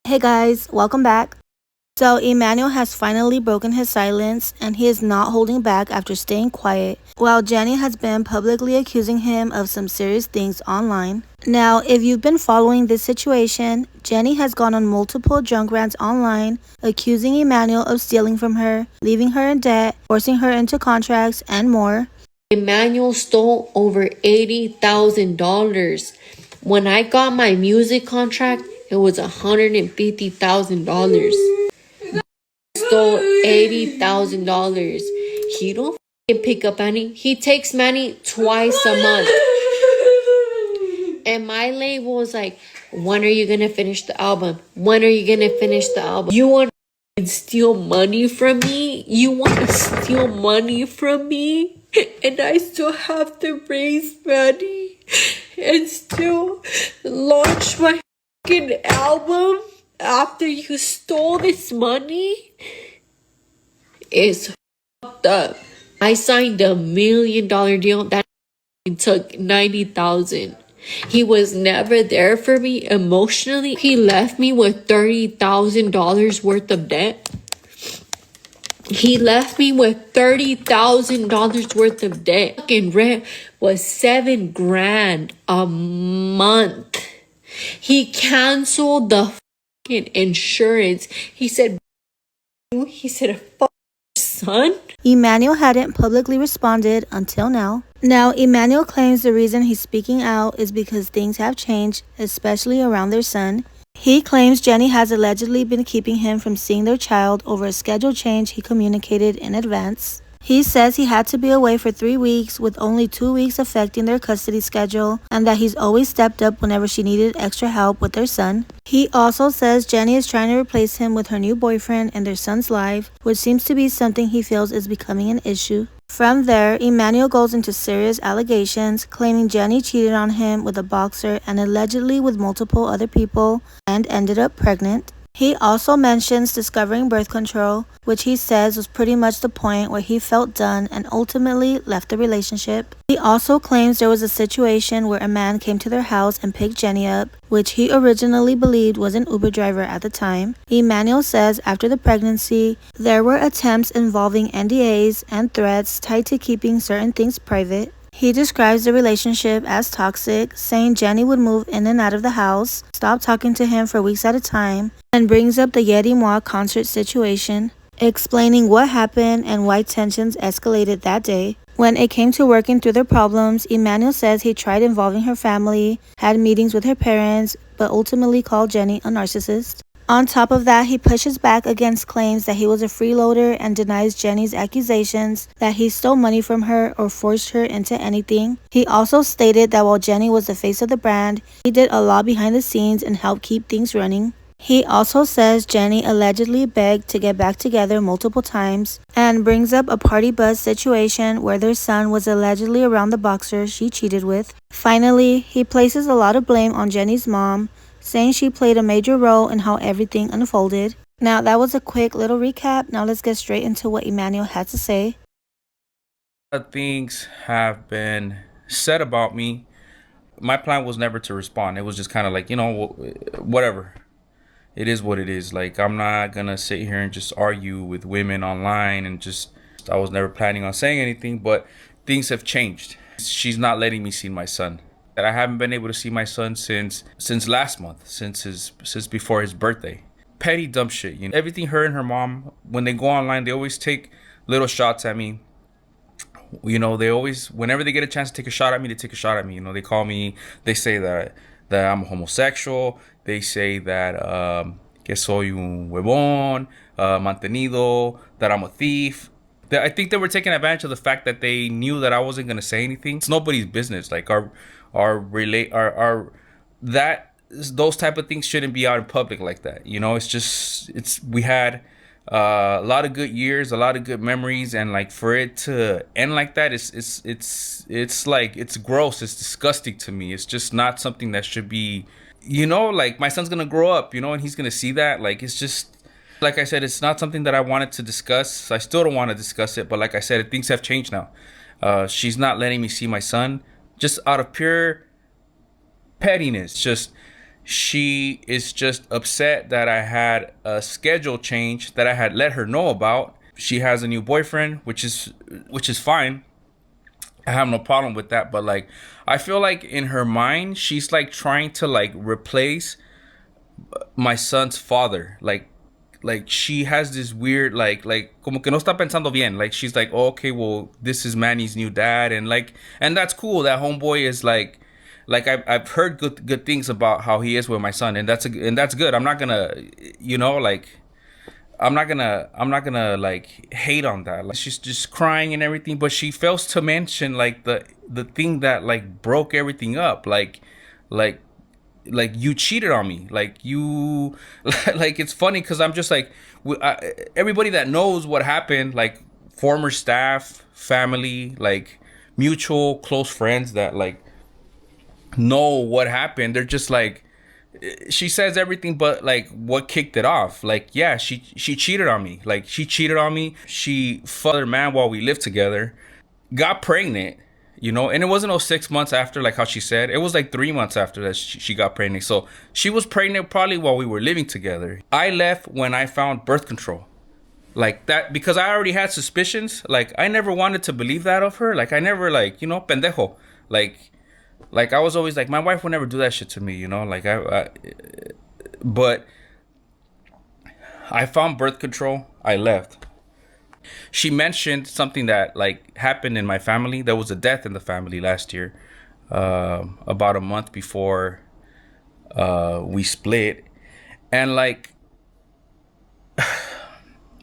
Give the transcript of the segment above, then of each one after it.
Hey guys, welcome back. So, Emmanuel has finally broken his silence and he is not holding back after staying quiet, while Jenny has been publicly accusing him of some serious things online. Now, if you've been following this situation, Jenny has gone on multiple drunk rants online, accusing Emmanuel of stealing from her, leaving her in debt, forcing her into contracts, and more. Emmanuel stole over $80,000. When I got my music contract, it was $150,000. Stole $80,000. He don't pick up Manny. He takes Manny twice a month. And my label was like, when are you gonna finish the album? When are you gonna finish the album? You want to steal money from me? You want to steal money from me? And I still have to raise money and still launch my fucking album after you stole this money? It's fucked up. I signed $1 million deal that took 90,000. He was never there for me emotionally. He left me with $30,000 worth of debt. He left me with $30,000 worth of debt. Fucking rent was $7 grand a month. He canceled the fucking insurance. He said, fuck son. Emmanuel hadn't publicly responded until now. Now, Emmanuel claims the reason he's speaking out is because things have changed, especially around their son. He claims Jenny has allegedly been keeping him from seeing their child over a schedule change he communicated in advance. He says he had to be away for 3 weeks, with only 2 weeks affecting their custody schedule, and that he's always stepped up whenever she needed extra help with their son. He also says Jenny is trying to replace him with her new boyfriend in their son's life, which seems to be something he feels is becoming an issue. From there, Emmanuel goes into serious allegations, claiming Jenny cheated on him with a boxer and allegedly with multiple other people, and ended up pregnant. He also mentions discovering birth control, which he says was pretty much the point where he felt done and ultimately left the relationship. He also claims there was a situation where a man came to their house and picked Jenny up, which he originally believed was an Uber driver at the time. Emmanuel says after the pregnancy, there were attempts involving NDAs and threats tied to keeping certain things private. He describes the relationship as toxic, saying Jenny would move in and out of the house, stop talking to him for weeks at a time, and brings up the JENNY69 concert situation, explaining what happened and why tensions escalated that day. When it came to working through their problems, Emmanuel says he tried involving her family, had meetings with her parents, but ultimately called Jenny a narcissist. On top of that, he pushes back against claims that he was a freeloader and denies Jenny's accusations that he stole money from her or forced her into anything. He also stated that while Jenny was the face of the brand, he did a lot behind the scenes and helped keep things running. He also says Jenny allegedly begged to get back together multiple times and brings up a party bus situation where their son was allegedly around the boxer she cheated with. Finally, he places a lot of blame on Jenny's mom, saying she played a major role in how everything unfolded. Now, that was a quick little recap. Now let's get straight into what Emmanuel had to say. Things have been said about me. My plan was never to respond. It was just kind of like, whatever. It is what it is. Like, I'm not gonna sit here and just argue with women online and I was never planning on saying anything, but things have changed. She's not letting me see my son. I haven't been able to see my son since last month, since before his birthday. Petty dumb shit, Everything her and her mom, when they go online, they always take little shots at me. They always, whenever they get a chance to take a shot at me, they take a shot at me. They call me, they say that I'm a homosexual. They say that que soy un huevón, mantenido, that I'm a thief. I think they were taking advantage of the fact that they knew that I wasn't gonna say anything. It's nobody's business. Like those type of things shouldn't be out in public like that. We had a lot of good years, a lot of good memories, and like for it to end like that, it's like, it's gross, it's disgusting to me. It's just not something that should be, like my son's gonna grow up, and he's gonna see that. Like, it's just, like I said, it's not something that I wanted to discuss. I still don't want to discuss it, but like I said, things have changed now. She's not letting me see my son, just out of pure pettiness. Just, She is just upset that I had a schedule change that I had let her know about. She has a new boyfriend, which is fine. I have no problem with that, but like I feel like in her mind she's like trying to like replace my son's father. Like she has this weird like como que no está pensando bien. Like she's like, oh, okay, well, this is Manny's new dad, and that's cool. That homeboy is like I've heard good things about how he is with my son, and that's good. I'm not gonna, like I'm not gonna like hate on that. Like she's just crying and everything, but she fails to mention like the thing that like broke everything up. Like you cheated on me. Like you, like it's funny because I'm just like everybody that knows what happened, like former staff, family, like mutual close friends that like know what happened. They're just like, she says everything but like what kicked it off. Like, yeah, she cheated on me. Like she cheated on me. She fucked her man while we lived together, got pregnant, and it wasn't 6 months after, like how she said. It was like 3 months after that she got pregnant. So she was pregnant probably while we were living together. I left when I found birth control. Like that, because I already had suspicions. Like I never wanted to believe that of her. Like I never like, pendejo. Like I was always like, my wife would never do that shit to me, like but I found birth control. I left. She mentioned something that like happened in my family. There was a death in the family last year, about a month before we split, and like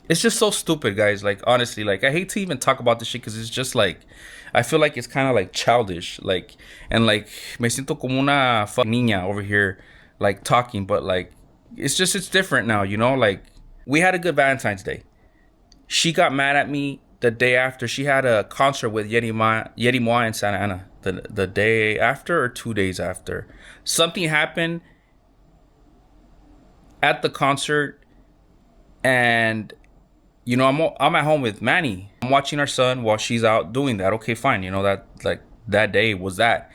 it's just so stupid, guys. Like honestly, like I hate to even talk about this shit because it's just like I feel like it's kind of like childish, like, and like me siento como una niña over here, like talking, but like it's different now, Like we had a good Valentine's Day. She got mad at me the day after. She had a concert with JENNY69 in Santa Ana. The day after or 2 days after, something happened at the concert, and I'm at home with Manny. I'm watching our son while she's out doing that. Okay, fine. That like that day was that.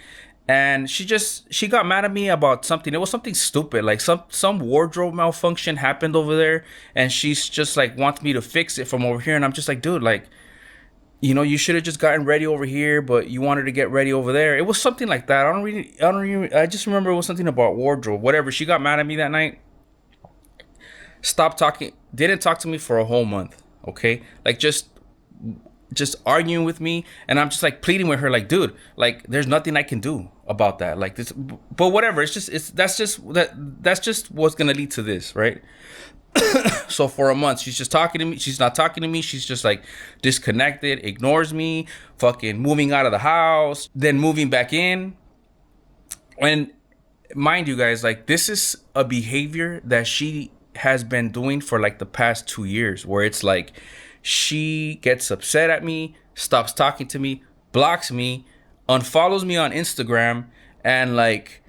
And she got mad at me about something. It was something stupid. Like some wardrobe malfunction happened over there. And she's just like wants me to fix it from over here. And I'm just like, dude, like, you should have just gotten ready over here, but you wanted to get ready over there. It was something like that. I just remember it was something about wardrobe, whatever. She got mad at me that night. Stopped talking, didn't talk to me for a whole month. Okay, like just arguing with me, and I'm just like pleading with her, like, dude, like there's nothing I can do about that, like this, but whatever. That's just what's gonna lead to this, right? So for a month she's just talking to me, she's not talking to me, she's just like disconnected, ignores me, fucking moving out of the house, then moving back in. And mind you guys, like this is a behavior that she has been doing for like the past 2 years, where it's like she gets upset at me, stops talking to me, blocks me, unfollows me on Instagram, and like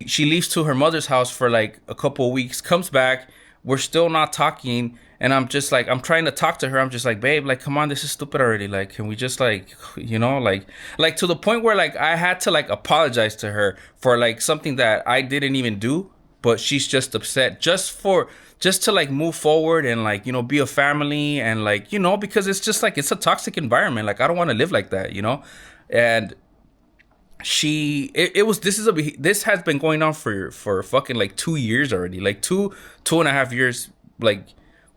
she leaves to her mother's house for like a couple of weeks, comes back, we're still not talking, and I'm just like, I'm trying to talk to her, I'm just like, babe, like come on, this is stupid already, like can we just like, like to the point where like I had to like apologize to her for like something that I didn't even do, but she's just upset just to like move forward and like, be a family, and like, because it's just like, it's a toxic environment. Like I don't want to live like that, and this has been going on for fucking like 2 years already, like two and a half years, like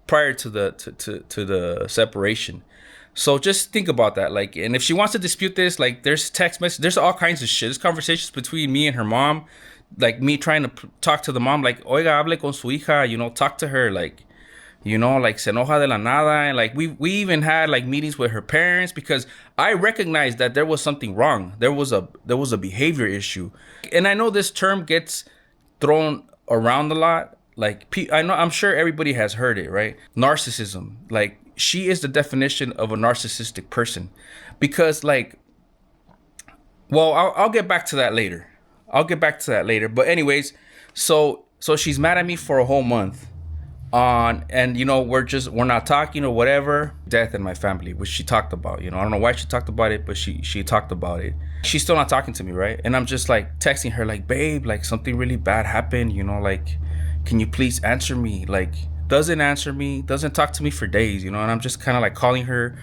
prior to the separation. So just think about that. Like, and if she wants to dispute this, like there's text message, there's all kinds of shit. There's conversations between me and her mom, like me trying to talk to the mom, like, oiga, hable con su hija, talk to her, like, like se enoja de la nada. And like we even had like meetings with her parents, because I recognized that there was something wrong. There was a behavior issue. And I know this term gets thrown around a lot. Like I'm sure everybody has heard it, right? Narcissism. Like she is the definition of a narcissistic person, because like, well, I'll get back to that later. But anyways, so she's mad at me for a whole month. on, and you know, we're not talking or whatever. Death in my family, which she talked about. You know, I don't know why she talked about it, but she talked about it. She's still not talking to me, right? And I'm just like texting her, like, babe, like something really bad happened, you know, like, can you please answer me? Like, doesn't answer me, doesn't talk to me for days, you know. And I'm just kind of like calling her,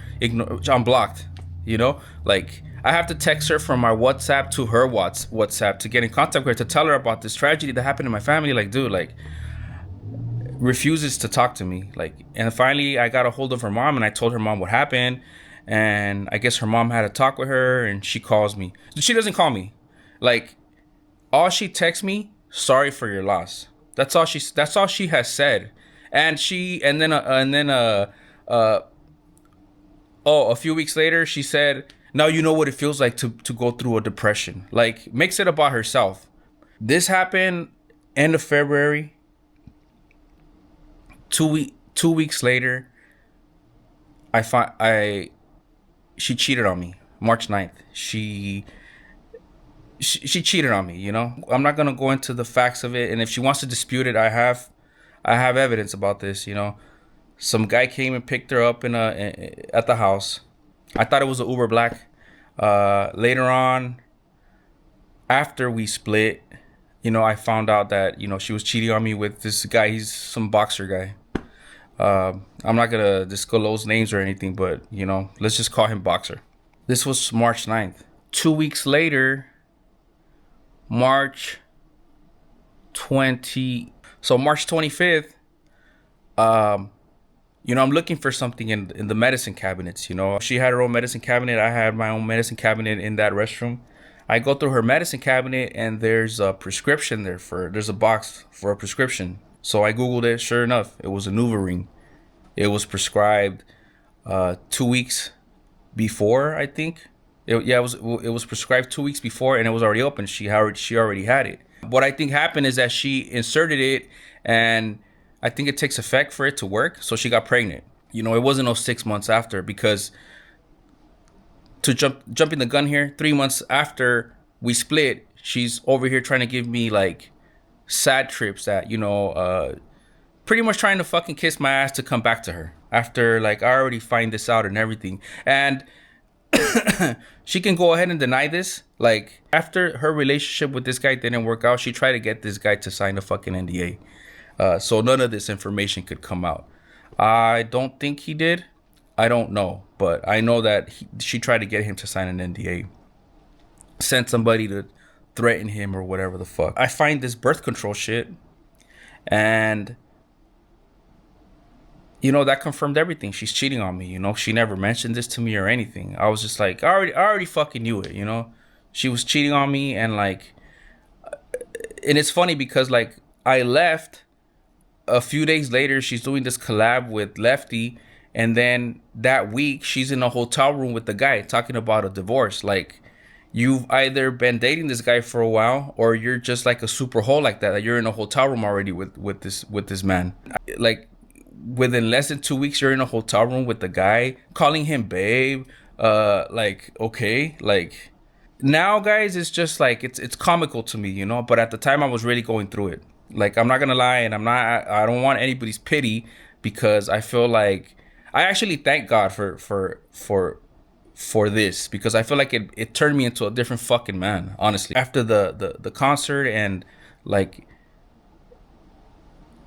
I'm blocked, you know. Like, I have to text her from my WhatsApp to her WhatsApp to get in contact with her to tell her about this tragedy that happened in my family. Like, dude, like, refuses to talk to me. Like, and finally I got a hold of her mom and I told her mom what happened, and I guess her mom had a talk with her, and she calls me. She doesn't call me. Like, all she texts me, sorry for your loss. That's all she has said. And a few weeks later she said, now you know what it feels like to go through a depression. Like, makes it about herself. This happened end of February. 2 weeks later, she cheated on me. March 9th. She cheated on me, you know. I'm not gonna go into the facts of it, and if she wants to dispute it, I have evidence about this, you know. Some guy came and picked her up at the house. I thought it was an Uber Black. Later on, after we split, you know, I found out that, you know, she was cheating on me with this guy. He's some boxer guy. I'm not gonna disclose names or anything, but, you know, let's just call him Boxer. This was March 9th. 2 weeks later, March 25th, you know, I'm looking for something in the medicine cabinets, you know. She had her own medicine cabinet. I had my own medicine cabinet in that restroom. I go through her medicine cabinet and there's a prescription there there's a box for a prescription. So I Googled it. Sure enough, it was a NuvaRing. It was prescribed 2 weeks before, I think. It was prescribed 2 weeks before, and it was already open. She already had it. What I think happened is that she inserted it, and I think it takes effect for it to work. So she got pregnant. You know, it wasn't no 6 months after, because to jumping the gun here, 3 months after we split, she's over here trying to give me like sad trips that, you know, pretty much trying to fucking kiss my ass to come back to her after, like, I already find this out and everything. And she can go ahead and deny this. Like, after her relationship with this guy didn't work out, she tried to get this guy to sign a fucking NDA. So none of this information could come out. I don't think he did. I don't know. But I know that she tried to get him to sign an NDA. Sent somebody to threaten him or whatever the fuck. I find this birth control shit, and, you know, that confirmed everything. She's cheating on me, you know. She never mentioned this to me or anything. I was just like, I already fucking knew it, you know. She was cheating on me, and like, and it's funny because, like, I left a few days later. She's doing this collab with Lefty, and then that week she's in a hotel room with the guy talking about a divorce. Like, you've either been dating this guy for a while, or you're just like a super hoe like that. Like, you're in a hotel room already with this man. Like, within less than 2 weeks, you're in a hotel room with the guy, calling him babe. Like, okay, like, now, guys, it's just like, it's comical to me, you know. But at the time, I was really going through it. Like, I'm not gonna lie, and I don't want anybody's pity, because I feel like I actually thank God for this, because I feel like it turned me into a different fucking man, honestly. After the concert, and like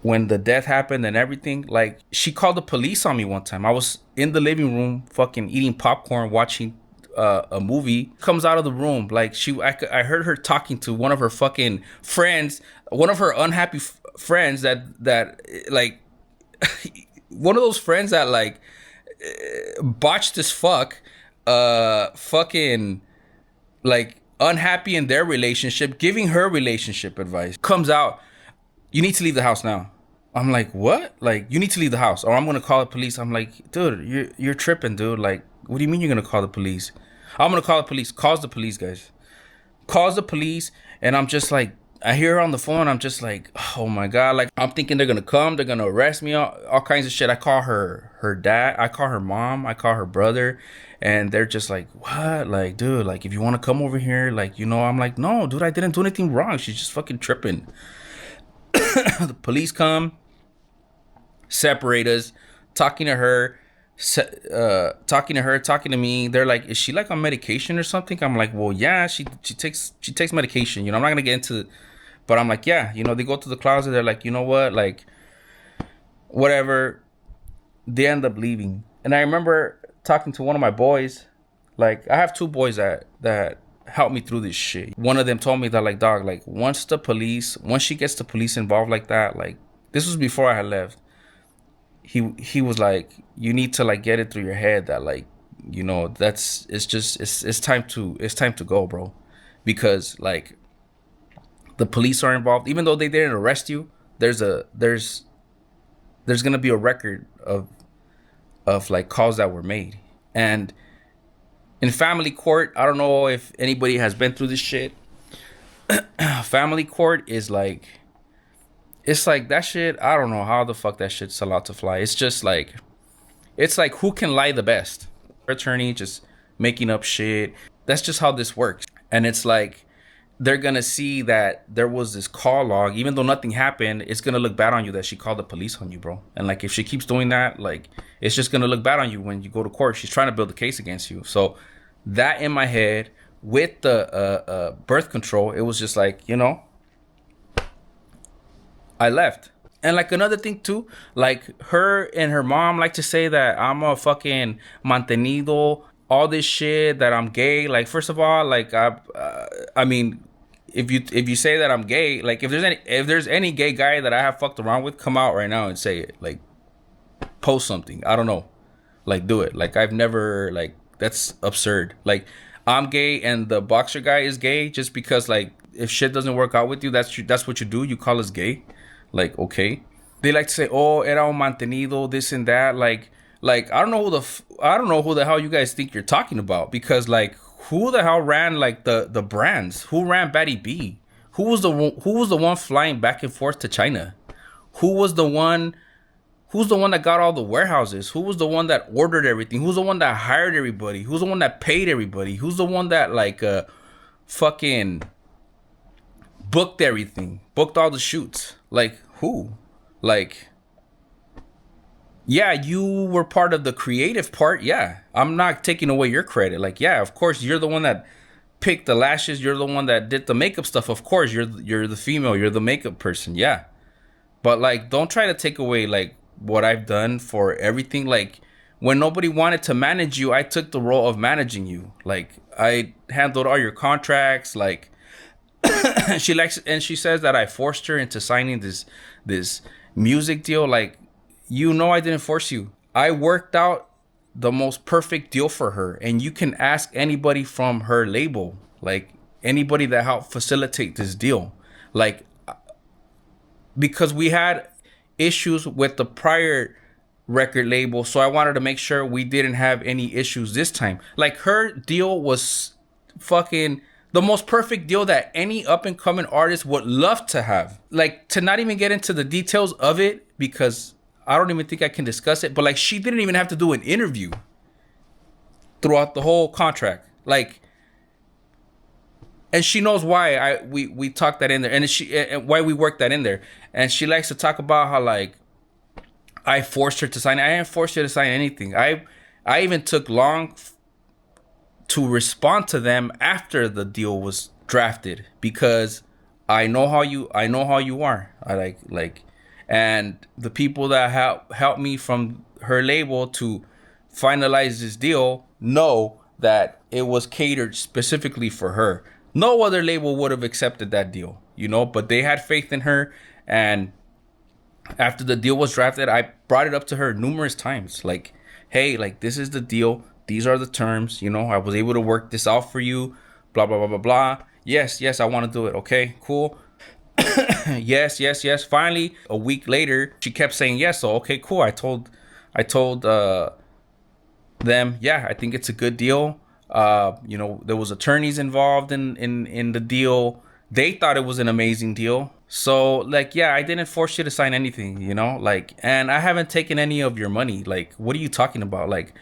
when the death happened and everything, like, she called the police on me one time. I was in the living room fucking eating popcorn, watching a movie. Comes out of the room, like, I heard her talking to one of her fucking friends, one of her unhappy friends that like one of those friends that, like, botched as fuck, fucking, like, unhappy in their relationship, giving her relationship advice. Comes out, you need to leave the house now. I'm like, what? Like, you need to leave the house, or I'm gonna call the police. I'm like, dude, you're tripping, dude. Like, what do you mean you're gonna call the police? I'm gonna call the police. Calls the police, guys. Calls the police, and I'm just like, I hear her on the phone. I'm just like, oh my God. Like, I'm thinking they're gonna come. They're gonna arrest me. All kinds of shit. I call her dad. I call her mom. I call her brother. And they're just like, what? Like, dude, like, if you want to come over here, like, you know, I'm like, no, dude, I didn't do anything wrong. She's just fucking tripping. The police come. separate us, talking to her, talking to me. They're like, is she like on medication or something? I'm like, well, yeah, she takes medication. You know, I'm not gonna get into, but I'm like, yeah, you know, they go to the closet. They're like, you know what, like, whatever. They end up leaving, and I remember talking to one of my boys. Like, I have two boys that helped me through this shit. One of them told me that, like, dog, like, once she gets the police involved like that, like, this was before I had left. He was like, you need to, like, get it through your head that, like, you know, it's time to go, bro, because, like, the police are involved. Even though they didn't arrest you, there's gonna be a record of like calls that were made. And in family court, I don't know if anybody has been through this shit. Family court is like, it's like that shit. I don't know how the fuck that shit's allowed to fly. It's just like, it's like, who can lie the best? Attorney just making up shit. That's just how this works. And it's like, they're gonna see that there was this call log, even though nothing happened. It's gonna look bad on you that she called the police on you, bro. And like, if she keeps doing that, like, it's just gonna look bad on you when you go to court. She's trying to build a case against you. So that in my head with the birth control, it was just like, you know, I left. And like, another thing too, like, her and her mom like to say that I'm a fucking mantenido, all this shit, that I'm gay. Like, first of all, like, I mean, if you say that I'm gay, like, if there's any gay guy that I have fucked around with, come out right now and say it. Like, post something. I don't know. Like, do it. Like, I've never, like, that's absurd. Like, I'm gay and the boxer guy is gay just because, like, if shit doesn't work out with you, that's what you do. You call us gay. Like, okay. They like to say, oh, era un mantenido, this and that. Like, I don't know who the hell you guys think you're talking about, because, like, who the hell ran, like, the brands? Who ran Batty B? Who was the one flying back and forth to China? Who's the one that got all the warehouses? Who was the one that ordered everything? Who's the one that hired everybody? Who's the one that paid everybody? Who's the one that, like, fucking booked everything? Booked all the shoots? Like, who? Like, yeah, you were part of the creative part. Yeah, I'm not taking away your credit. Like, yeah, of course, you're the one that picked the lashes. You're the one that did the makeup stuff. Of course, you're the female. You're the makeup person. Yeah, but, like, don't try to take away, like, what I've done for everything. Like, when nobody wanted to manage you, I took the role of managing you. Like, I handled all your contracts. Like, she says that I forced her into signing this music deal. Like, you know, I didn't force you. I worked out the most perfect deal for her, and you can ask anybody from her label, like, anybody that helped facilitate this deal. Like, because we had issues with the prior record label, so I wanted to make sure we didn't have any issues this time. Like, her deal was fucking the most perfect deal that any up and coming artist would love to have. Like, to not even get into the details of it, because I don't even think I can discuss it, but, like, she didn't even have to do an interview throughout the whole contract. Like, and she knows why we talked that in there, and why we worked that in there. And she likes to talk about how, like, I forced her to sign. I didn't force her to sign anything. I even took long to respond to them after the deal was drafted, because I know how you are. I like, and the people that helped me from her label to finalize this deal know that it was catered specifically for her. No other label would have accepted that deal, you know, but they had faith in her. And after the deal was drafted, I brought it up to her numerous times. Like, hey, like, this is the deal. These are the terms. You know, I was able to work this out for you. Blah, blah, blah, blah, blah. Yes, I want to do it. Okay, cool. yes. Finally, a week later, she kept saying yes. So, okay, cool. I told them, yeah, I think it's a good deal. You know, there was attorneys involved in the deal. They thought it was an amazing deal. So, like, yeah, I didn't force you to sign anything, you know, like, and I haven't taken any of your money. Like, what are you talking about? Like,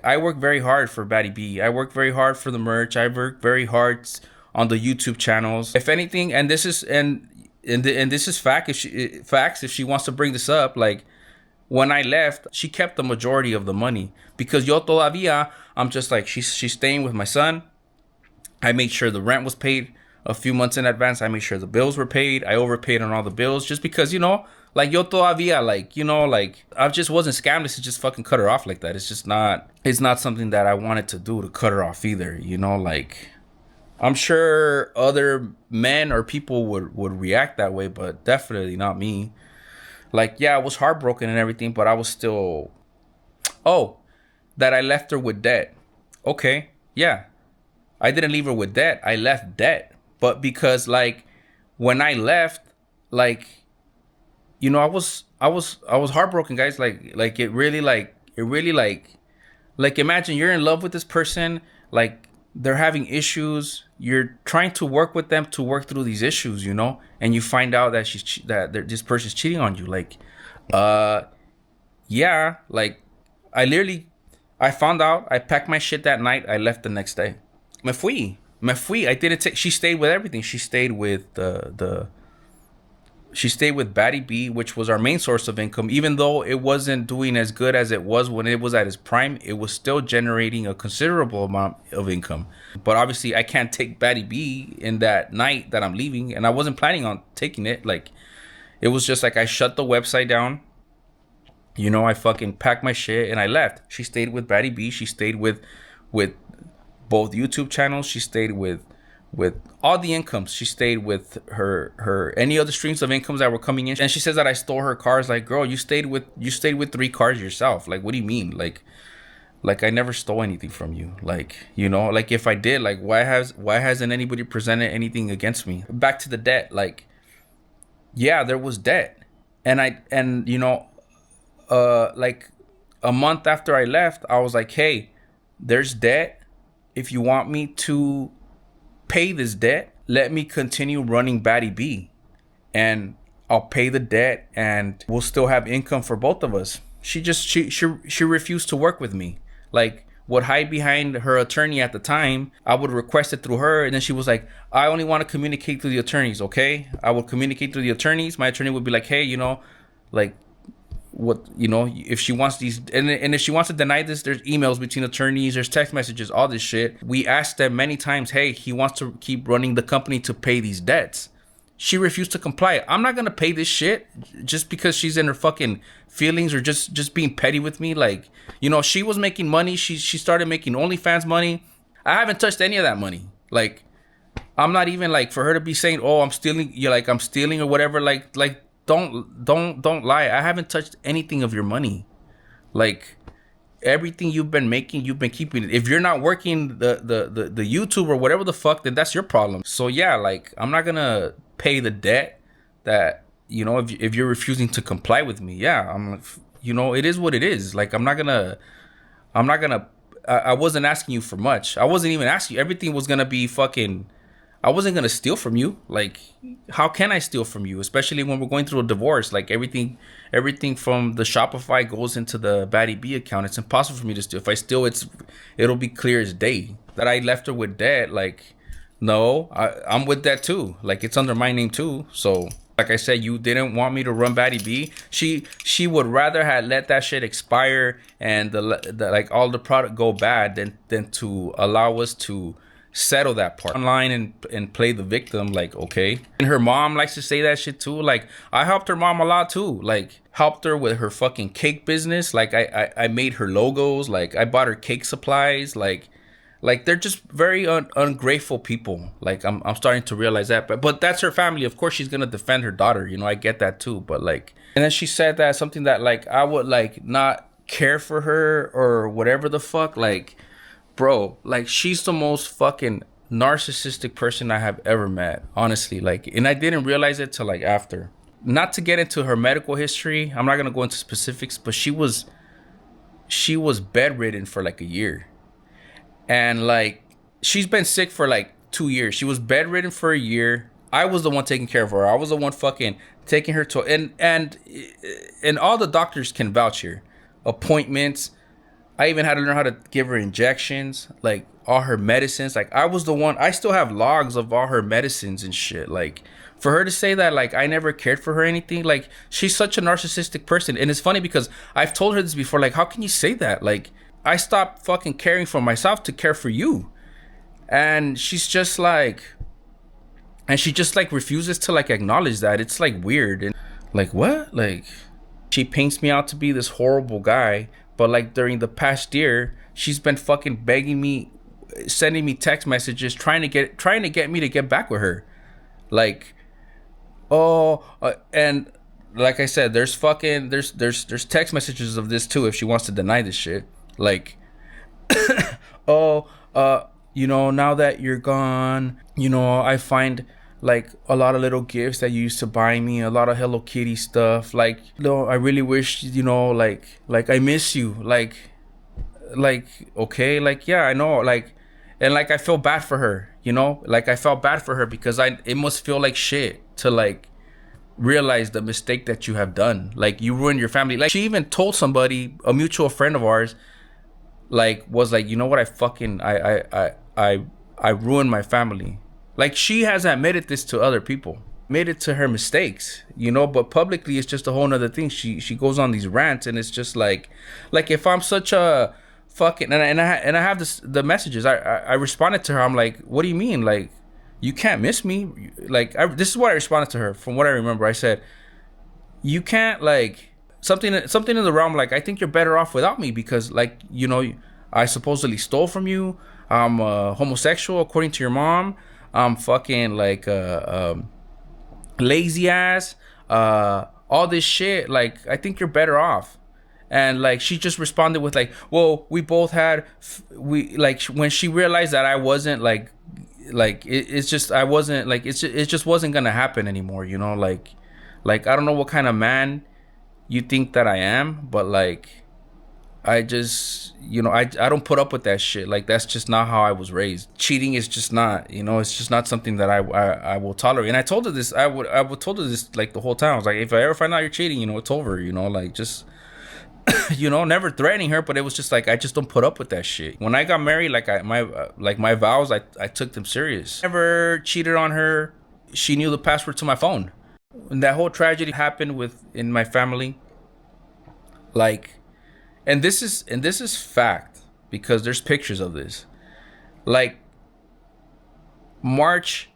I work very hard for Batty B. I work very hard for the merch. I work very hard on the YouTube channels. If anything, and this is and this is facts. If she wants to bring this up, like, when I left, she kept the majority of the money because yo todavía, I'm just like, she's staying with my son. I made sure the rent was paid a few months in advance. I made sure the bills were paid. I overpaid on all the bills just because, like yo todavía, like, like I just wasn't scammed to just fucking cut her off like that. It's not something that I wanted to do to cut her off either, like I'm sure other men or people would react that way, but definitely not me. Like, yeah, I was heartbroken and everything, but I was still, oh, that I left her with debt. Okay, yeah. I didn't leave her with debt. I left debt. But because like when I left, like, I was heartbroken, guys. Like it really like imagine you're in love with this person, like they're having issues, you're trying to work with them to work through these issues, and you find out that this person's cheating on you. Like, yeah, like I found out, I packed my shit that night, I left the next day. Me fui. I didn't take. She stayed with everything. She stayed with she stayed with Batty B, which was our main source of income. Even though it wasn't doing as good as it was when it was at its prime, it was still generating a considerable amount of income. But obviously, I can't take Batty B in that night that I'm leaving, and I wasn't planning on taking it. Like, it was just like I shut the website down. I fucking packed my shit and I left. She stayed with Batty B. She stayed with both YouTube channels. She stayed with all the incomes. She stayed with her any other streams of incomes that were coming in. And she says that I stole her cars. Like, girl, you stayed with 3 cars yourself. Like, what do you mean? Like I never stole anything from you. Like, like if I did, like why hasn't anybody presented anything against me? Back to the debt. Like, yeah, there was debt. And like a month after I left, I was like, hey, there's debt. If you want me to pay this debt, let me continue running Batty B and I'll pay the debt and we'll still have income for both of us. She refused to work with me. Like, would hide behind her attorney at the time. I would request it through her, and then she was like, I only want to communicate through the attorneys, okay? I would communicate through the attorneys. My attorney would be like, hey, like, what, if she wants these, and if she wants to deny this, there's emails between attorneys, there's text messages, all this shit. We asked them many times, hey, he wants to keep running the company to pay these debts. She refused to comply. I'm not gonna pay this shit just because she's in her fucking feelings or just being petty with me. Like, she was making money. She started making OnlyFans money. I haven't touched any of that money. Like, I'm not even like, for her to be saying, oh, I'm stealing, I'm stealing or whatever. Like don't lie. I haven't touched anything of your money. Like, everything you've been making, you've been keeping it. If you're not working the YouTube or whatever the fuck, then that's your problem. So yeah, like, I'm not gonna pay the debt that, if you're refusing to comply with me. Yeah, I'm like, it is what it is. Like, I wasn't asking you for much. I wasn't even asking you. Everything was gonna be fucking, I wasn't gonna steal from you. Like, how can I steal from you? Especially when we're going through a divorce. Like, everything from the Shopify goes into the Batty B account. It's impossible for me to steal. If I steal, it'll be clear as day. That I left her with debt. Like, no, I'm with that too. Like, it's under my name too. So, like I said, you didn't want me to run Batty B. She would rather have let that shit expire and the like all the product go bad than to allow us to settle that part online and play the victim. Like, okay. And her mom likes to say that shit too. Like, I helped her mom a lot too. Like, helped her with her fucking cake business. Like, I made her logos. Like, I bought her cake supplies. Like they're just very ungrateful people. Like, I'm starting to realize that. But that's her family. Of course, she's gonna defend her daughter. I get that too. But like, and then she said that something that like I would like not care for her or whatever the fuck. Like, bro, like, she's the most fucking narcissistic person I have ever met, honestly. Like, and I didn't realize it till like after. Not to get into her medical history, I'm not gonna go into specifics, but she was bedridden for like a year, and like, she's been sick for like 2 years. She was bedridden for a year. I was the one taking care of her. I was the one fucking taking her to, and all the doctors can vouch here. Appointments. I even had to learn how to give her injections, like all her medicines. Like, I was the one, I still have logs of all her medicines and shit. Like, For her to say that, like, I never cared for her or anything, like, she's such a narcissistic person. And it's funny because I've told her this before, like, how can you say that? Like, I stopped fucking caring for myself to care for you. And she's just like, and she just like refuses to like acknowledge that. It's like weird. And like, what? Like, she paints me out to be this horrible guy, but like during the past year, she's been fucking begging me, sending me text messages, trying to get me to get back with her. Like, and like I said, there's text messages of this too if she wants to deny this shit. Like, oh, now that you're gone, I find like a lot of little gifts that you used to buy me, a lot of Hello Kitty stuff. Like, I really wish, like I miss you. Like, okay, like, yeah, I know, like, and like I feel bad for her, like I felt bad for her because it must feel like shit to like realize the mistake that you have done. Like, you ruined your family. Like, she even told somebody, a mutual friend of ours, like, was like, you know what, I ruined my family. Like, she has admitted this to other people, made it to her mistakes, but publicly it's just a whole nother thing. She goes on these rants, and it's just like if I'm such a fucking, and I have the messages, I responded to her. I'm like, what do you mean? Like, you can't miss me. Like, this is what I responded to her. From what I remember, I said, you can't, like, something in the realm, like, I think you're better off without me because, like, I supposedly stole from you. I'm homosexual according to your mom. I'm fucking like lazy ass, all this shit. Like, I think you're better off. And like, she just responded with like, well, we both had, when she realized that I wasn't like it's just, I wasn't like, it just wasn't gonna happen anymore, like I don't know what kind of man you think that I am, but like, I just, I don't put up with that shit. Like, that's just not how I was raised. Cheating is just not, it's just not something that I will tolerate. And I told her this, I would told her this like the whole time. I was like, if I ever find out you're cheating, it's over, like, just, never threatening her, but it was just like, I just don't put up with that shit. When I got married, like, my vows, I took them serious. Never cheated on her. She knew the password to my phone. When that whole tragedy happened in my family, like, and this is fact because there's pictures of this. Like, March,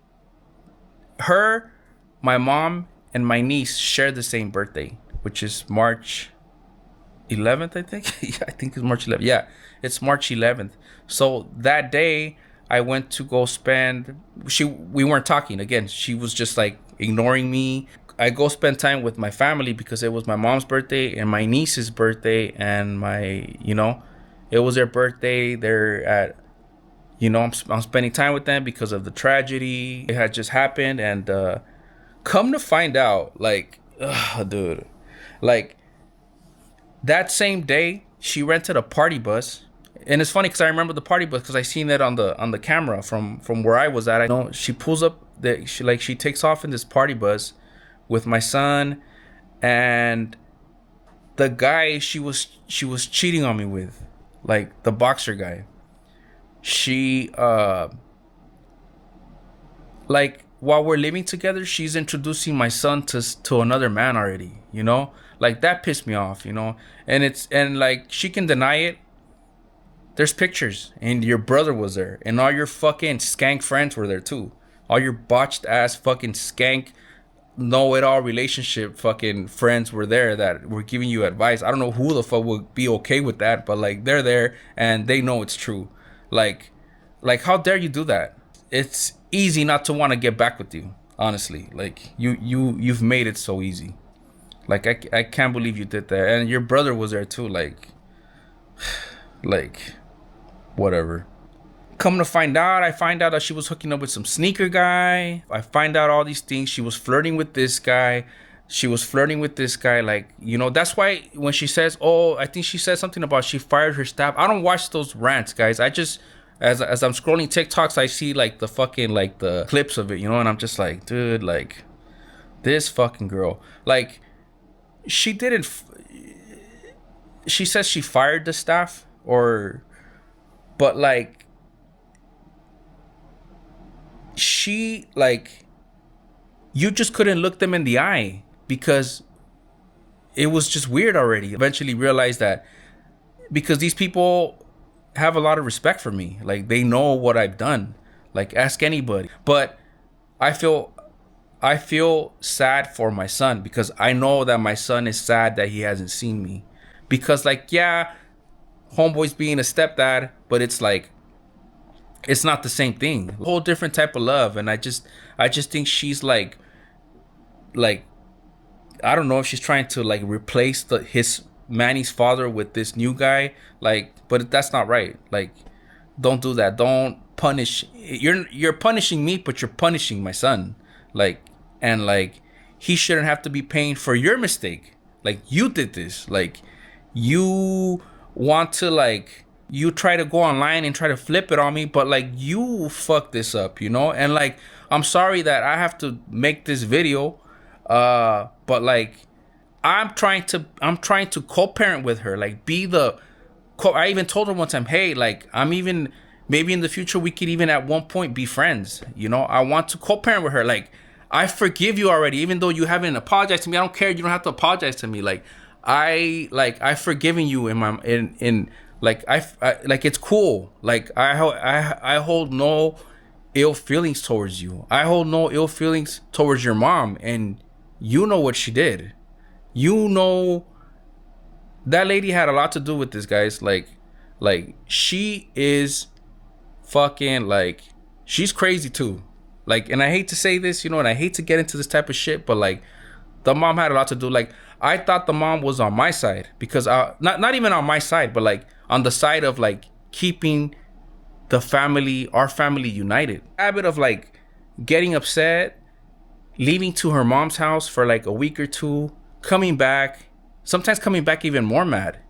my mom and my niece share the same birthday, which is March 11th, I think. Yeah, I think it's March 11th. Yeah, it's March 11th. So that day I went to go spend, we weren't talking again. She was just like ignoring me. I go spend time with my family because it was my mom's birthday and my niece's birthday, and it was their birthday. They're at, I'm spending time with them because of the tragedy. It had just happened, and come to find out, like, dude, like, that same day she rented a party bus. And it's funny because I remember the party bus because I seen it on the camera from where I was at. I know she pulls up, she takes off in this party bus with my son and the guy she was cheating on me with, like the boxer guy. She like, while we're living together, she's introducing my son to another man already, like, that pissed me off, and like, she can deny it. There's pictures, and your brother was there, and all your fucking skank friends were there too. All your botched ass fucking skank know-it-all relationship fucking friends were there that were giving you advice. I don't know who the fuck would be okay with that, but like, they're there and they know it's true. Like how dare you do that? It's easy not to want to get back with you, honestly. Like, you've made it so easy. Like, I can't believe you did that. And your brother was there too. Like, whatever. Come to find out, I find out that she was hooking up with some sneaker guy. I find out all these things. She was flirting with this guy. Like, that's why when she says, I think she said something about she fired her staff. I don't watch those rants, guys. I just, as I'm scrolling TikToks, I see like the fucking, like, the clips of it, and I'm just like, dude, like, this fucking girl, like, she didn't, she says she fired the staff, but like, she, like, you just couldn't look them in the eye because it was just weird already. Eventually realized that because these people have a lot of respect for me. Like, they know what I've done. Like, ask anybody. But I feel sad for my son because I know that my son is sad that he hasn't seen me. Because, like, yeah, homeboy's being a stepdad, but it's like, it's not the same thing. A whole different type of love. And I just think she's like I don't know if she's trying to like replace his Manny's father with this new guy. Like, but that's not right. Like, don't do that. Don't punish. You're punishing me, but you're punishing my son. Like, and like, he shouldn't have to be paying for your mistake. Like, you did this. Like, you want to like, you try to go online and try to flip it on me, but like, you fucked this up, you know? And like, I'm sorry that I have to make this video, but like, I'm trying to co-parent with her, like, I even told her one time, hey, like, maybe in the future we could even at one point be friends, you know? I want to co-parent with her. Like, I forgive you already, even though you haven't apologized to me. I don't care. You don't have to apologize to me. Like, I've forgiven you in like, I like, it's cool. Like, I hold no ill feelings towards you. I hold no ill feelings towards your mom, and you know what she did. You know that lady had a lot to do with this, guys. Like she is fucking, like, she's crazy too. Like, and I hate to say this, you know, and I hate to get into this type of shit, but like, the mom had a lot to do. Like, I thought the mom was on my side because not even on my side, but like on the side of like keeping our family united. Habit of like getting upset, leaving to her mom's house for like a week or two, coming back, sometimes coming back even more mad.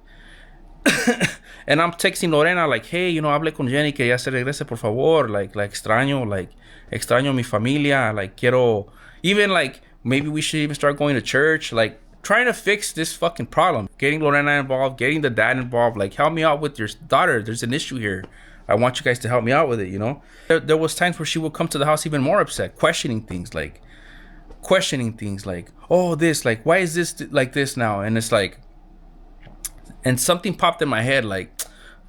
And I'm texting Lorena like, hey, you know, hable con Jenny que ya se regrese por favor, like extraño mi familia, like quiero, even like, maybe we should even start going to church, like trying to fix this fucking problem, getting Lorena involved, getting the dad involved, like, help me out with your daughter, there's an issue here, I want you guys to help me out with it, you know? There was times where she would come to the house even more upset, questioning things like, oh, this, like, why is this like this now? And it's like, and something popped in my head, like,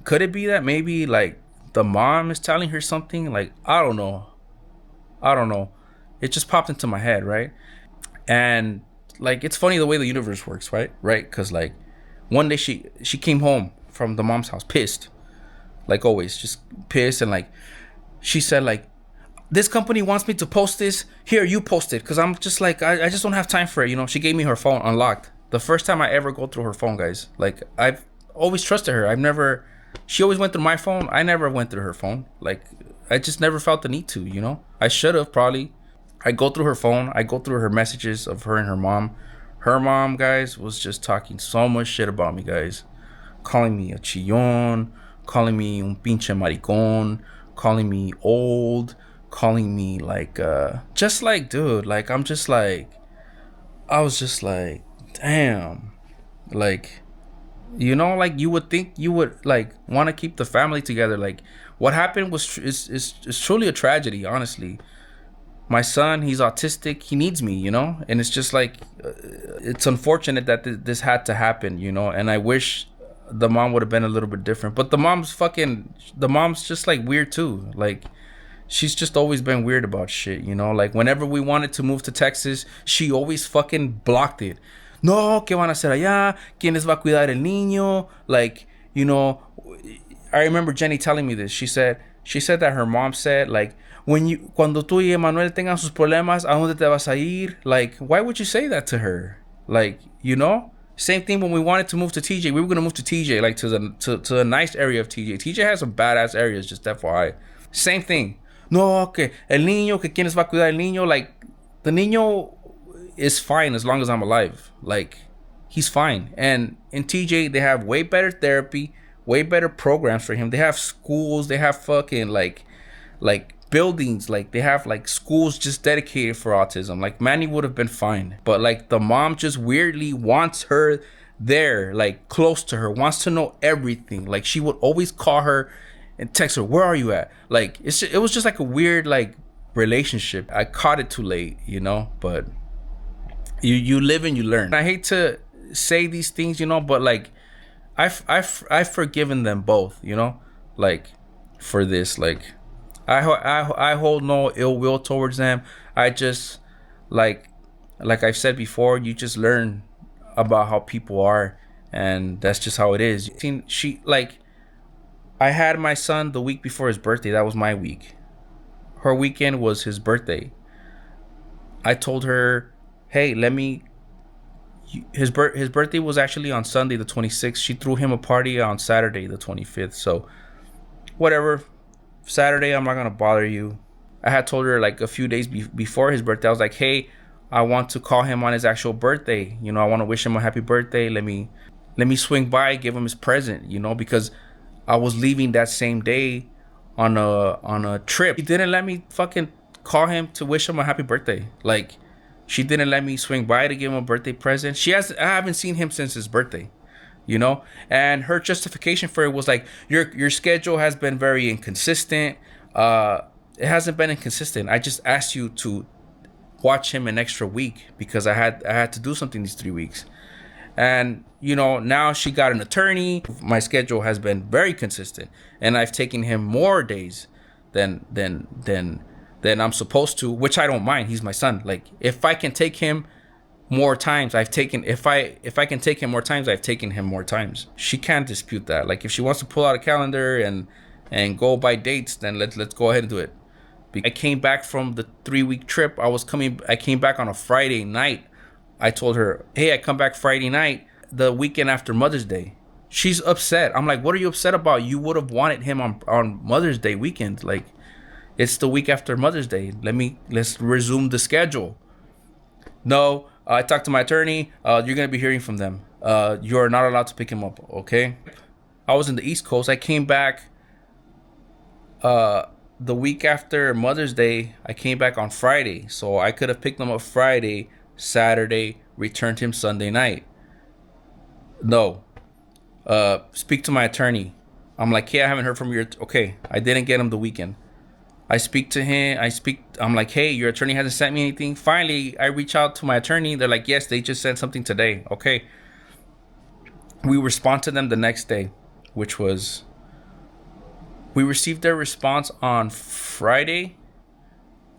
could it be that maybe like the mom is telling her something? Like, I don't know. It just popped into my head, right? And like, it's funny the way the universe works, right? Because like, one day she came home from the mom's house pissed, like always, just pissed. And like, she said like, this company wants me to post this, here, you post it, because I'm just like, I just don't have time for it, you know? She gave me her phone unlocked. The first time I ever go through her phone, guys. Like, I've always trusted her. She always went through my phone. I never went through her phone. Like, I just never felt the need to, you know? I should have, probably. I go through her phone. I go through her messages of her and her mom. Her mom, guys, was just talking so much shit about me, guys. Calling me a chillon, calling me un pinche maricón, calling me old, calling me like, just like, dude, like, I was just like, damn, like, you know, like, you would think you would like want to keep the family together. Like, what happened is truly a tragedy, honestly. My son, he's autistic, he needs me, you know? And it's just like, it's unfortunate that this had to happen, you know? And I wish the mom would have been a little bit different, but the mom's just like weird too. Like, she's just always been weird about shit, you know? Like, whenever we wanted to move to Texas, she always fucking blocked it. No, ¿qué van a hacer allá? ¿Quién les va a cuidar el niño? Like, you know, I remember Jenny telling me this. She said that her mom said, like, cuando tú y Emmanuel tengan sus problemas, ¿a dónde te vas a ir? Like, why would you say that to her? Like, you know? Same thing when we wanted to move to TJ. We were gonna move to TJ, like, to a nice area of TJ. TJ has some badass areas, just FYI. Same thing. No, que el niño, que quién les va a cuidar el niño? Like, the niño is fine as long as I'm alive. Like, he's fine. And in TJ, they have way better therapy, way better programs for him. They have schools, they have fucking like buildings, like they have like schools just dedicated for autism. Like, Manny would have been fine, but like, the mom just weirdly wants her there, like close to her, wants to know everything. Like, she would always call her and text her, where are you at? Like, it was just like a weird like relationship. I caught it too late, you know, but you live and you learn. I hate to say these things, you know, but like I've forgiven them both, you know, like for this. Like I hold no ill will towards them. I just like I've said before, you just learn about how people are, and that's just how it is. She like, I had my son the week before his birthday. That was my week. Her weekend was his birthday. I told her, hey, his birthday was actually on Sunday the 26th. She threw him a party on Saturday the 25th. So whatever, Saturday I'm not gonna bother you. I had told her like a few days before his birthday, I was like, hey, I want to call him on his actual birthday. You know, I want to wish him a happy birthday. Let me swing by, give him his present, you know, because I was leaving that same day on a trip. He didn't let me fucking call him to wish him a happy birthday. Like, she didn't let me swing by to give him a birthday present. I haven't seen him since his birthday, you know? And her justification for it was like, your schedule has been very inconsistent. It hasn't been inconsistent. I just asked you to watch him an extra week because I had to do something these 3 weeks. And, you know, now she got an attorney. My schedule has been very consistent, and I've taken him more days than I'm supposed to, which I don't mind. He's my son. Like, if I can take him more times, if I can take him more times, I've taken him more times. She can't dispute that. Like, if she wants to pull out a calendar and go by dates, then let's go ahead and do it. I came back from the 3-week trip. I came back on a Friday night. I told her, hey, I come back Friday night, the weekend after Mother's Day. She's upset. I'm like, what are you upset about? You would have wanted him on Mother's Day weekend. Like, it's the week after Mother's Day. Let's resume the schedule. No, I talked to my attorney. You're going to be hearing from them. You're not allowed to pick him up, okay? I was in the East Coast. I came back the week after Mother's Day. I came back on Friday. So I could have picked him up Friday, Saturday, returned him Sunday night. No. Speak to my attorney. I'm like, hey, I haven't heard from your... Okay, I didn't get him the weekend. I speak to him. I'm like, hey, your attorney hasn't sent me anything. Finally, I reach out to my attorney. They're like, yes, they just sent something today. Okay. We respond to them the next day, which was... We received their response on Friday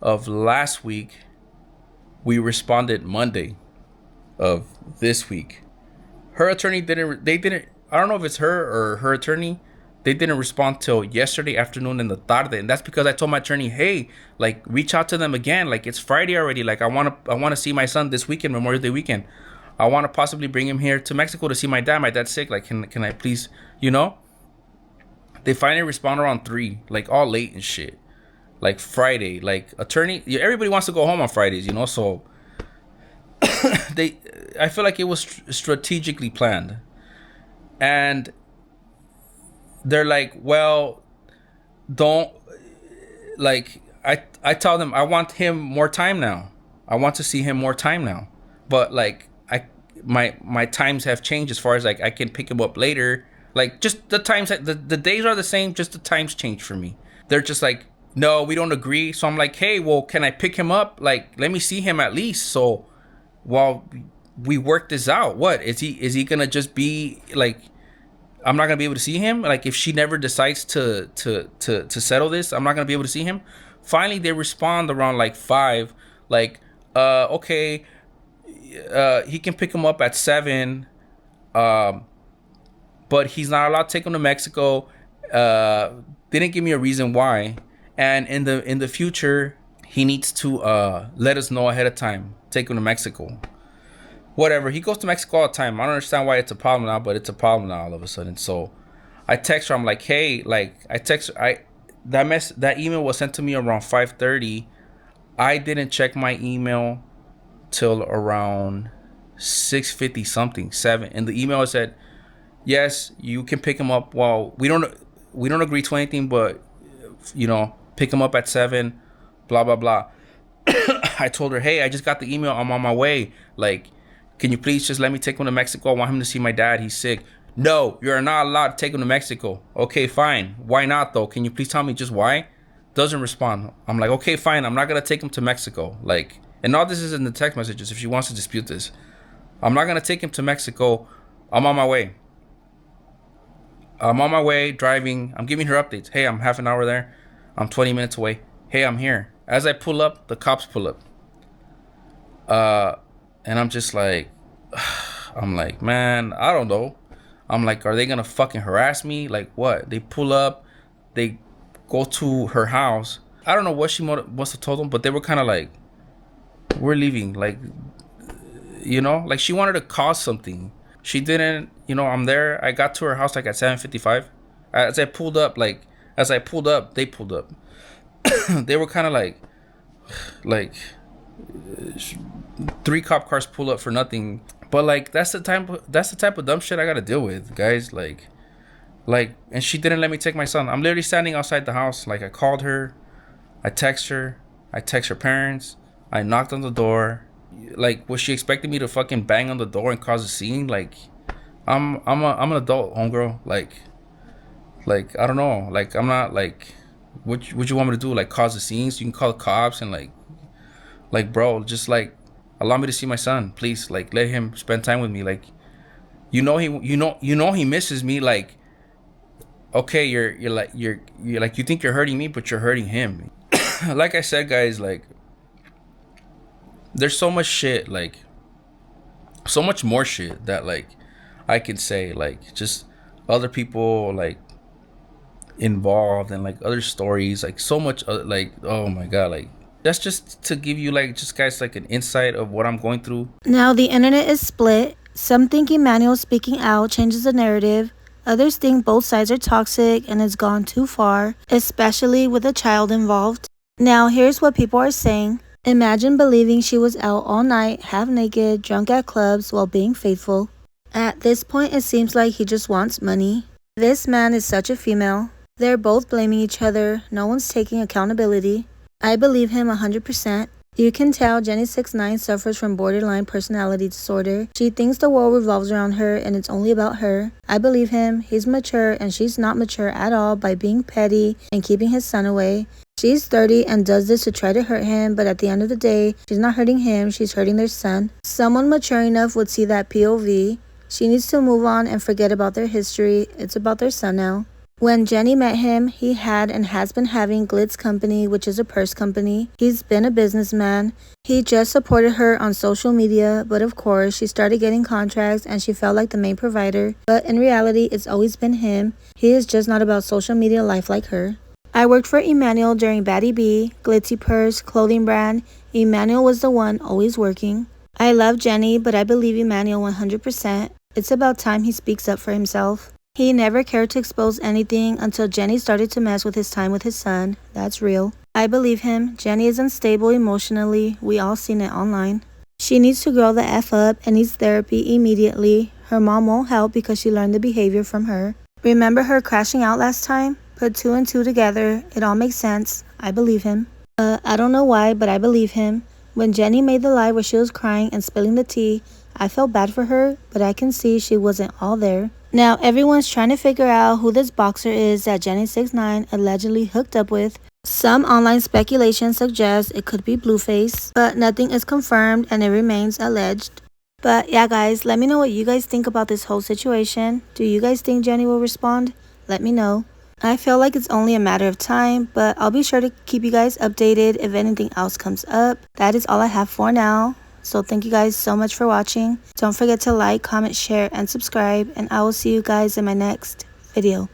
of last week. We responded Monday of this week. Her attorney didn't, I don't know if it's her or her attorney. They didn't respond till yesterday afternoon in the tarde. And that's because I told my attorney, hey, like, reach out to them again. Like, it's Friday already. Like, I want to see my son this weekend, Memorial Day weekend. I want to possibly bring him here to Mexico to see my dad. My dad's sick. Like, can I please, you know? They finally respond around 3, like, all late and shit. Like, Friday, like, attorney, everybody wants to go home on Fridays, you know? So I feel like it was strategically planned. And they're like, well, don't, like, I tell them I want him more time now. I want to see him more time now. But, like, my times have changed as far as, like, I can pick him up later. Like, just the times, the days are the same, just the times change for me. They're just like, no, we don't agree. So I'm like, hey, well, can I pick him up? Like, let me see him at least. So while we work this out, what is he gonna just be like, I'm not gonna be able to see him? Like, if she never decides to settle this, I'm not gonna be able to see him. Finally, they respond around like 5, like, okay, he can pick him up at 7, but he's not allowed to take him to Mexico. Didn't give me a reason why. And in the future, he needs to let us know ahead of time. Take him to Mexico. Whatever. He goes to Mexico all the time. I don't understand why it's a problem now, but it's a problem now all of a sudden. So I text her. I'm like, hey, like, that email was sent to me around 5:30. I didn't check my email till around 6:50 something, 7. And the email said, yes, you can pick him up. Well, we don't agree to anything, but, you know, pick him up at 7, blah, blah, blah. I told her, hey, I just got the email. I'm on my way. Like, can you please just let me take him to Mexico? I want him to see my dad. He's sick. No, you're not allowed to take him to Mexico. Okay, fine. Why not, though? Can you please tell me just why? Doesn't respond. I'm like, okay, fine. I'm not gonna take him to Mexico. Like, and all this is in the text messages. If she wants to dispute this, I'm not gonna take him to Mexico. I'm on my way. I'm on my way driving. I'm giving her updates. Hey, I'm half an hour there. I'm 20 minutes away. Hey, I'm here. As I pull up, the cops pull up. And I'm just like, I'm like, man, I don't know. I'm like, are they gonna fucking harass me? Like, what? They pull up, they go to her house. I don't know what she must have told them, but they were kind of like, we're leaving. Like, like she wanted to cause something. She didn't, I'm there. I got to her house like at 7:55. As I pulled up, they pulled up. They were kind of like 3 cop cars pull up for nothing. But like that's the type of dumb shit I gotta deal with, guys. Like, and she didn't let me take my son. I'm literally standing outside the house. Like, I called her, I text her parents, I knocked on the door. Like, was she expecting me to fucking bang on the door and cause a scene? Like, I'm an adult, homegirl. Like I don't know. Like, I'm not like, what you want me to do? Like, cause a scene so you can call the cops and like, bro, just like allow me to see my son, please. Like, let him spend time with me. Like, he misses me. Like, okay, you're like you think you're hurting me, but you're hurting him. Like I said, guys, like, there's so much shit, like so much more shit that like I could say, like, just other people like involved and like other stories, like so much, like, oh my god, like that's just to give you like, just guys, like an insight of what I'm going through. Now the internet is split. Some think Emmanuel speaking out changes the narrative. Others think both sides are toxic and it's gone too far, especially with a child involved. Now here's what people are saying. Imagine believing she was out all night, half naked, drunk at clubs while being faithful. At this point, it seems like he just wants money. This man is such a female. They're both blaming each other. No one's taking accountability. I believe him 100%. You can tell JENNY69 suffers from borderline personality disorder. She thinks the world revolves around her and it's only about her. I believe him. He's mature and she's not mature at all by being petty and keeping his son away. She's 30 and does this to try to hurt him, but at the end of the day, she's not hurting him, she's hurting their son. Someone mature enough would see that POV. She needs to move on and forget about their history. It's about their son now. When Jenny met him, he had and has been having Glitz Company, which is a purse company. He's been a businessman. He just supported her on social media, but of course, she started getting contracts and she felt like the main provider. But in reality, it's always been him. He is just not about social media life like her. I worked for Emmanuel during Batty B, Glitzy Purse, clothing brand. Emmanuel was the one always working. I love Jenny, but I believe Emmanuel 100%. It's about time he speaks up for himself. He never cared to expose anything until Jenny started to mess with his time with his son. That's real. I believe him. Jenny is unstable emotionally. We all seen it online. She needs to grow the F up and needs therapy immediately. Her mom won't help because she learned the behavior from her. Remember her crashing out last time? Put 2 and 2 together. It all makes sense. I believe him. I don't know why, but I believe him. When Jenny made the lie where she was crying and spilling the tea, I felt bad for her, but I can see she wasn't all there. Now everyone's trying to figure out who this boxer is that JENNY69 allegedly hooked up with. Some online speculation suggests it could be Blueface, but nothing is confirmed and it remains alleged. But yeah, guys, let me know what you guys think about this whole situation. Do you guys think Jenny will respond? Let me know. I feel like it's only a matter of time, but I'll be sure to keep you guys updated if anything else comes up. That is all I have for now. So thank you guys so much for watching. Don't forget to like, comment, share, and subscribe, and I will see you guys in my next video.